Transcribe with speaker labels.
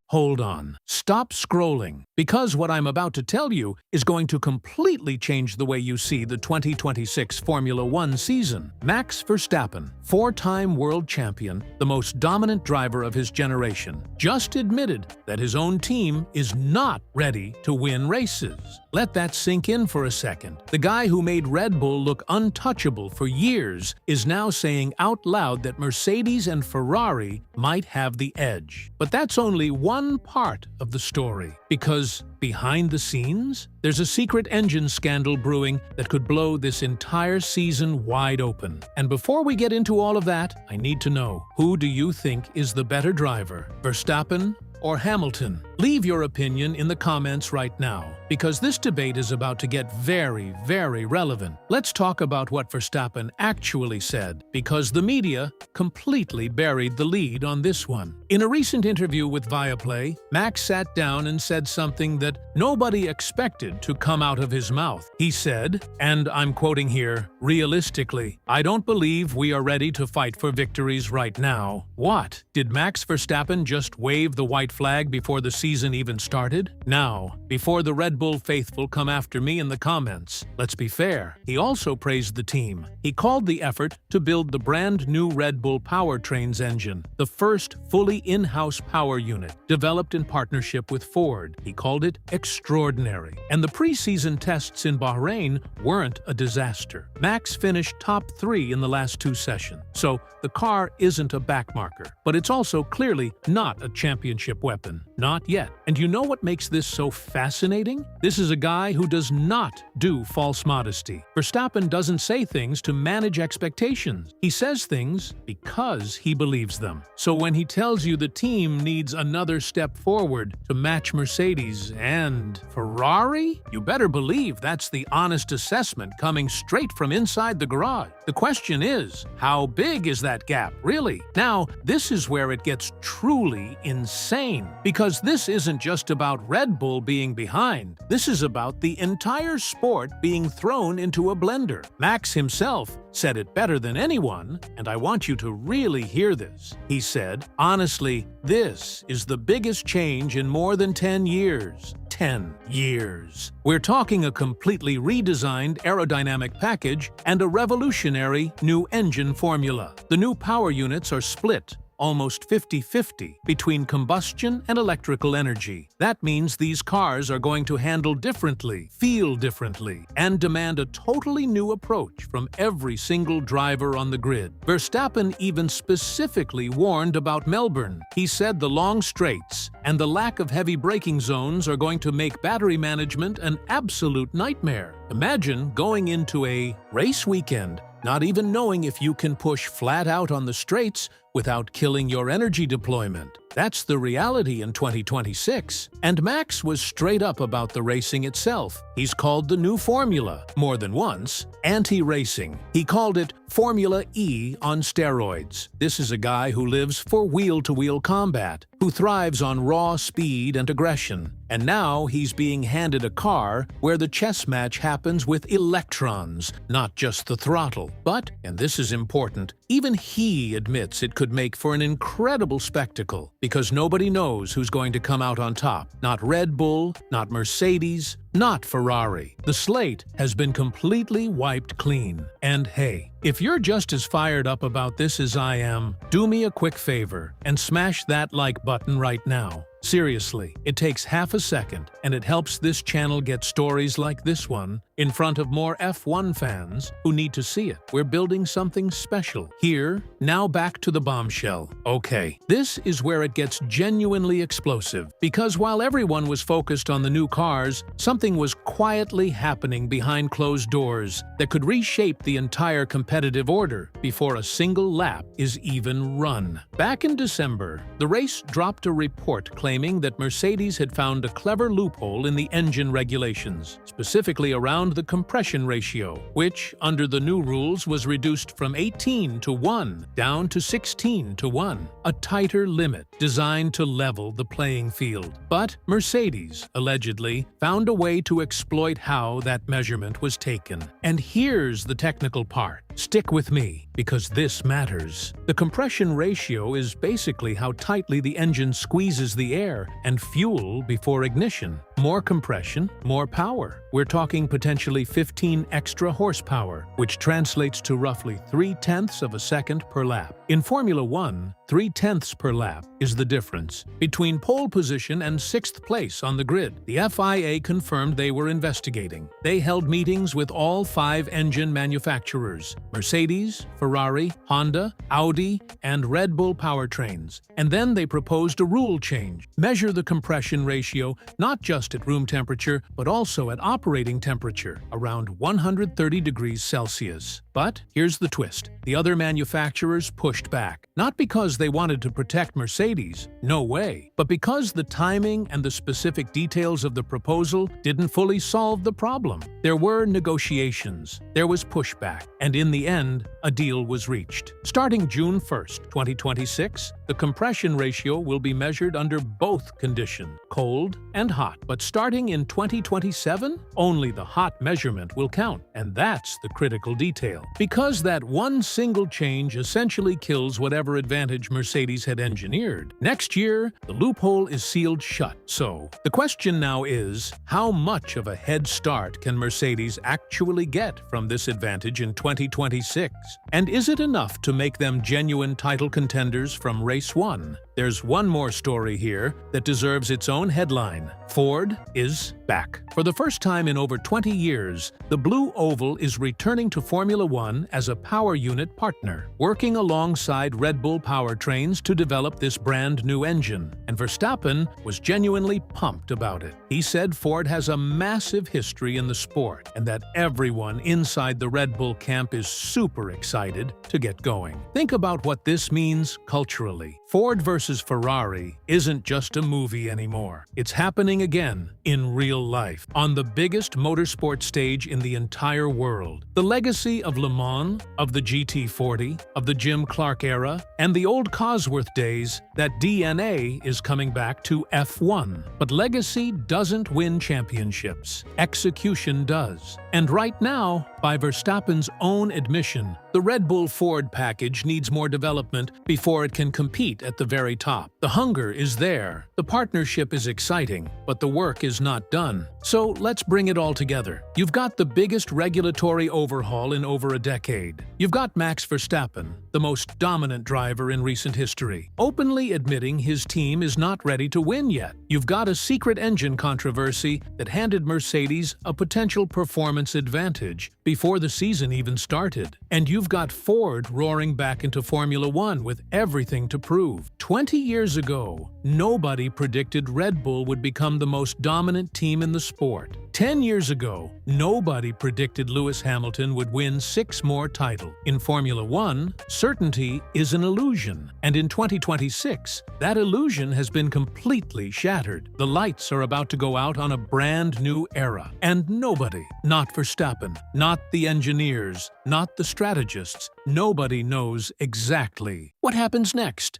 Speaker 1: hold on. Stop scrolling, because what I'm about to tell you is going to completely change the way you see the 2026 Formula One season. Max Verstappen, four-time world champion, the most dominant driver of his generation, just admitted that his own team is not ready to win races. Let that sink in for a second. The guy who made Red Bull look untouchable for years is now saying out loud that Mercedes and Ferrari might have the edge. But that's only one part of the story, because behind the scenes, there's a secret engine scandal brewing that could blow this entire season wide open. And before we get into all of that, I need to know, who do you think is the better driver, Verstappen or Hamilton? Leave your opinion in the comments right now, because this debate is about to get very, very relevant. Let's talk about what Verstappen actually said, because the media completely buried the lead on this one. In a recent interview with Viaplay, Max sat down and said something that nobody expected to come out of his mouth. He said, and I'm quoting here, "Realistically, I don't believe we are ready to fight for victories right now." What? Did Max Verstappen just wave the white flag before the season even started? Now, before the Red Bull faithful come after me in the comments, let's be fair. He also praised the team. He called the effort to build the brand new Red Bull powertrains engine, the first fully in-house power unit, developed in partnership with Ford. He called it extraordinary. And the preseason tests in Bahrain weren't a disaster. Max finished top 3 in the last 2 sessions. So the car isn't a backmarker, but it's also clearly not a championship weapon. Not yet. And you know what makes this so fascinating? This is a guy who does not do false modesty. Verstappen doesn't say things to manage expectations. He says things because he believes them. So when he tells you the team needs another step forward to match Mercedes and Ferrari, you better believe that's the honest assessment coming straight from inside the garage. The question is, how big is that gap, really? Now, this is where it gets truly insane, because this isn't just about Red Bull being behind. This is about the entire sport being thrown into a blender. Max himself said it better than anyone, and I want you to really hear this. He said, "Honestly, this is the biggest change in more than 10 years. 10 years. We're talking a completely redesigned aerodynamic package and a revolutionary new engine formula. The new power units are split almost 50-50 between combustion and electrical energy. That means these cars are going to handle differently, feel differently, and demand a totally new approach from every single driver on the grid." Verstappen even specifically warned about Melbourne. He said the long straights and the lack of heavy braking zones are going to make battery management an absolute nightmare. Imagine going into a race weekend not even knowing if you can push flat out on the straights without killing your energy deployment. That's the reality in 2026. And Max was straight up about the racing itself. He's called the new formula, more than once, anti-racing. He called it Formula E on steroids. This is a guy who lives for wheel-to-wheel combat, who thrives on raw speed and aggression. And now he's being handed a car where the chess match happens with electrons, not just the throttle. But, and this is important, even he admits it could make for an incredible spectacle, because nobody knows who's going to come out on top. Not Red Bull, not Mercedes, not Ferrari. The slate has been completely wiped clean. And hey, if you're just as fired up about this as I am, do me a quick favor and smash that like button right now. Seriously, it takes half a second, and it helps this channel get stories like this one in front of more F1 fans who need to see it. We're building something special. Here, now back to the bombshell. Okay, this is where it gets genuinely explosive, because while everyone was focused on the new cars, something was quietly happening behind closed doors that could reshape the entire competitive order before a single lap is even run. Back in December, the race dropped a report claiming that Mercedes had found a clever loophole in the engine regulations, specifically around the compression ratio, which, under the new rules, was reduced from 18:1 down to 16:1, a tighter limit designed to level the playing field. But Mercedes, allegedly, found a way to exploit how that measurement was taken. And here's the technical part. Stick with me, because this matters. The compression ratio is basically how tightly the engine squeezes the air and fuel before ignition. More compression, more power. We're talking potentially 15 extra horsepower, which translates to roughly 0.3 of a second per lap. In Formula One, 0.3 per lap is the difference between pole position and 6th place on the grid. The FIA confirmed they were investigating. They held meetings with all 5 engine manufacturers: Mercedes, Ferrari, Honda, Audi, and Red Bull powertrains. And then they proposed a rule change. Measure the compression ratio not just at room temperature, but also at operating temperature, around 130 degrees Celsius. But here's the twist. The other manufacturers pushed back. Not because they wanted to protect Mercedes, no way, but because the timing and the specific details of the proposal didn't fully solve the problem. There were negotiations, there was pushback, and in the end, a deal was reached. Starting June 1st, 2026, the compression ratio will be measured under both conditions, cold and hot. But starting in 2027, only the hot measurement will count, and that's the critical detail. Because that one single change essentially kills whatever advantage Mercedes had engineered. Next year, the loophole is sealed shut. So, the question now is, how much of a head start can Mercedes actually get from this advantage in 2026? And is it enough to make them genuine title contenders from race 1? There's one more story here that deserves its own headline. Ford is back. For the first time in over 20 years, the Blue Oval is returning to Formula One as a power unit partner, working alongside Red Bull powertrains to develop this brand new engine. And Verstappen was genuinely pumped about it. He said Ford has a massive history in the sport and that everyone inside the Red Bull camp is super excited to get going. Think about what this means culturally. Ford versus Ferrari isn't just a movie anymore. It's happening again in real life, on the biggest motorsport stage in the entire world. The legacy of Le Mans, of the GT40, of the Jim Clark era, and the old Cosworth days, that DNA is coming back to F1. But legacy doesn't win championships. Execution does. And right now, by Verstappen's own admission, the Red Bull Ford package needs more development before it can compete at the very top. The hunger is there, the partnership is exciting, but the work is not done. So let's bring it all together. You've got the biggest regulatory overhaul in over a decade. You've got Max Verstappen, the most dominant driver in recent history, openly admitting his team is not ready to win yet. You've got a secret engine controversy that handed Mercedes a potential performance advantage before the season even started. And you've got Ford roaring back into Formula One with everything to prove. 20 years ago, nobody predicted Red Bull would become the most dominant team in the sport. 10 years ago, nobody predicted Lewis Hamilton would win 6 more titles. In Formula One, certainty is an illusion, and in 2026, that illusion has been completely shattered. The lights are about to go out on a brand new era, and nobody, not Verstappen, not the engineers, not the strategists, nobody knows exactly what happens next.